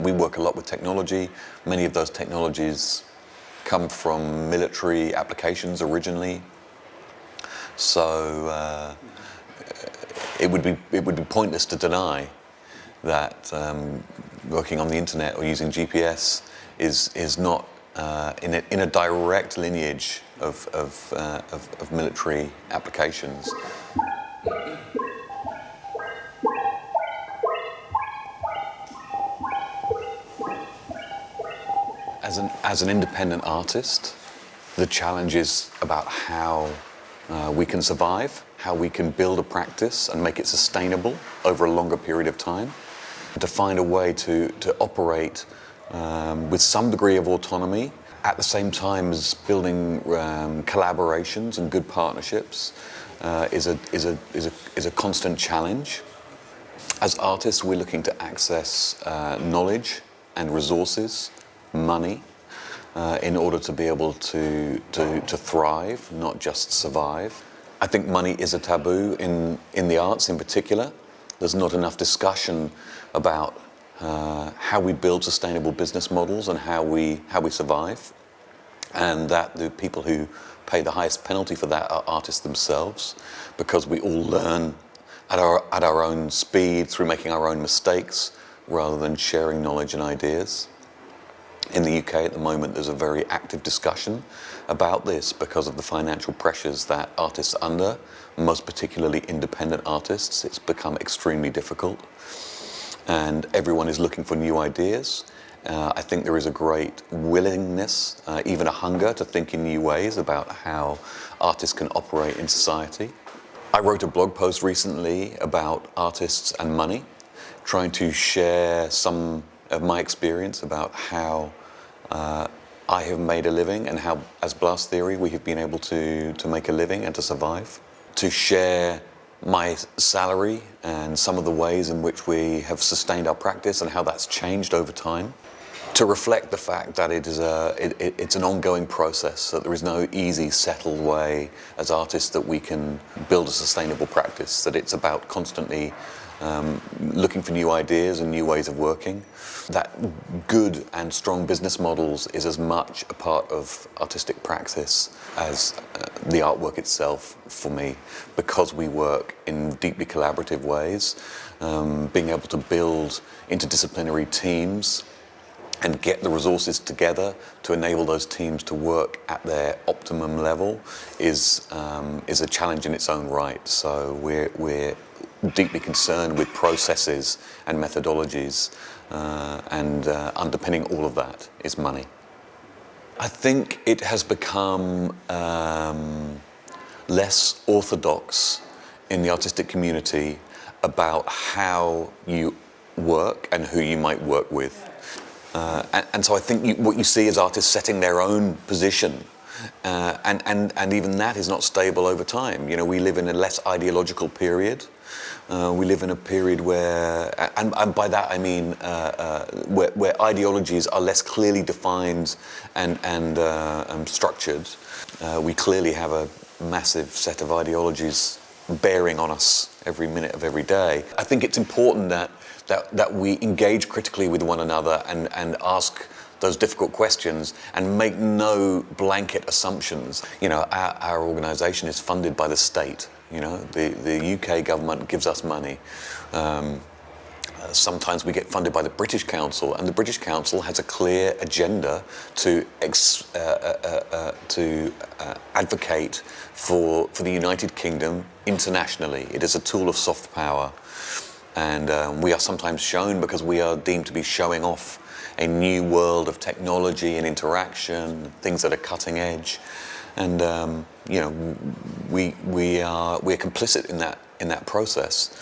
We work a lot with technology. Many of those technologies come from military applications originally. So it would be pointless to deny that working on the internet or using GPS is not in a direct lineage of military applications. As an independent artist, the challenge is about how we can survive, how we can build a practice and make it sustainable over a longer period of time, to find a way to operate with some degree of autonomy, at the same time as building collaborations and good partnerships is a constant challenge. As artists, we're looking to access knowledge and resources, money, in order to be able to thrive, not just survive. I think money is a taboo in the arts in particular. There's not enough discussion about how we build sustainable business models and how we survive, and that the people who pay the highest penalty for that are artists themselves, because we all learn at our own speed through making our own mistakes rather than sharing knowledge and ideas. In the UK at the moment, there's a very active discussion about this because of the financial pressures that artists are under, most particularly independent artists. It's become extremely difficult, and everyone is looking for new ideas. I think there is a great willingness, even a hunger, to think in new ways about how artists can operate in society. I wrote a blog post recently about artists and money, trying to share some of my experience about how I have made a living and how, as Blast Theory, we have been able to make a living and to survive. To share my salary and some of the ways in which we have sustained our practice and how that's changed over time. To reflect the fact that it's an ongoing process, that there is no easy, settled way as artists that we can build a sustainable practice, that it's about constantly looking for new ideas and new ways of working. That good and strong business models is as much a part of artistic practice as the artwork itself for me, because we work in deeply collaborative ways, being able to build interdisciplinary teams and get the resources together to enable those teams to work at their optimum level is a challenge in its own right. So we're deeply concerned with processes and methodologies, and underpinning all of that is money. I think it has become less orthodox in the artistic community about how you work and who you might work with. And so I think what you see is artists setting their own position, and even that is not stable over time. You know, we live in a less ideological period. We live in a period where, and by that I mean where ideologies are less clearly defined and structured. We clearly have a massive set of ideologies bearing on us every minute of every day. I think it's important that we engage critically with one another and ask those difficult questions and make no blanket assumptions. You know, our organisation is funded by the state. You know, the UK government gives us money. Sometimes we get funded by the British Council, and the British Council has a clear agenda to advocate for the United Kingdom internationally. It is a tool of soft power, and we are sometimes shown because we are deemed to be showing off a new world of technology and interaction, things that are cutting edge, and you know, we're complicit in that process.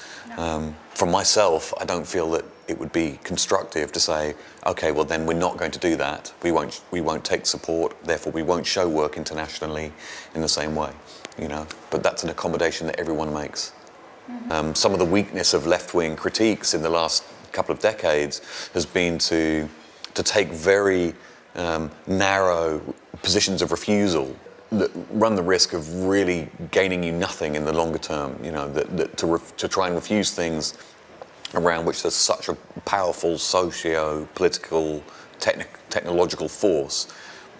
For myself, I don't feel that it would be constructive to say, okay, well then we're not going to do that. We won't take support, therefore we won't show work internationally in the same way. You know, but that's an accommodation that everyone makes. Mm-hmm. Some of the weakness of left-wing critiques in the last couple of decades has been to take very narrow positions of refusal that run the risk of really gaining you nothing in the longer term. You know, to try and refuse things around which there's such a powerful socio-political, technological force,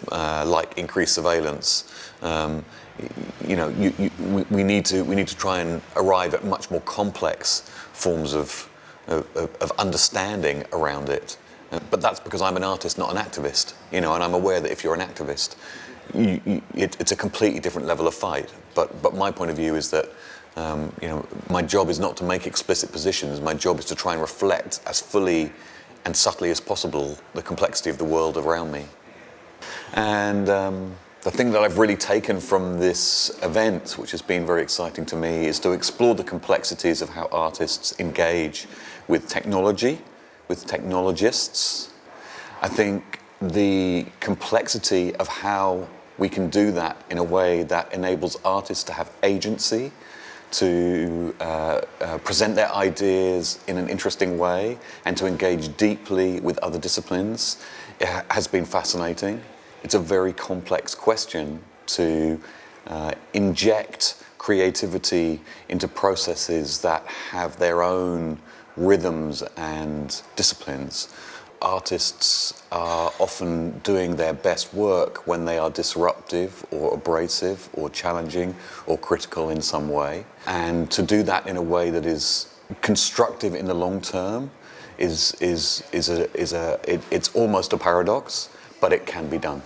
like increased surveillance. We need to try and arrive at much more complex forms of understanding around it. But that's because I'm an artist, not an activist. And I'm aware that if you're an activist, it's a completely different level of fight. But my point of view is that my job is not to make explicit positions. My job is to try and reflect as fully and subtly as possible the complexity of the world around me. And the thing that I've really taken from this event, which has been very exciting to me, is to explore the complexities of how artists engage with technology, with technologists. I think the complexity of how we can do that in a way that enables artists to have agency, to present their ideas in an interesting way, and to engage deeply with other disciplines, it has been fascinating. It's a very complex question to inject creativity into processes that have their own rhythms and disciplines. Artists are often doing their best work when they are disruptive or abrasive or challenging or critical in some way. And to do that in a way that is constructive in the long term it's almost a paradox, but it can be done.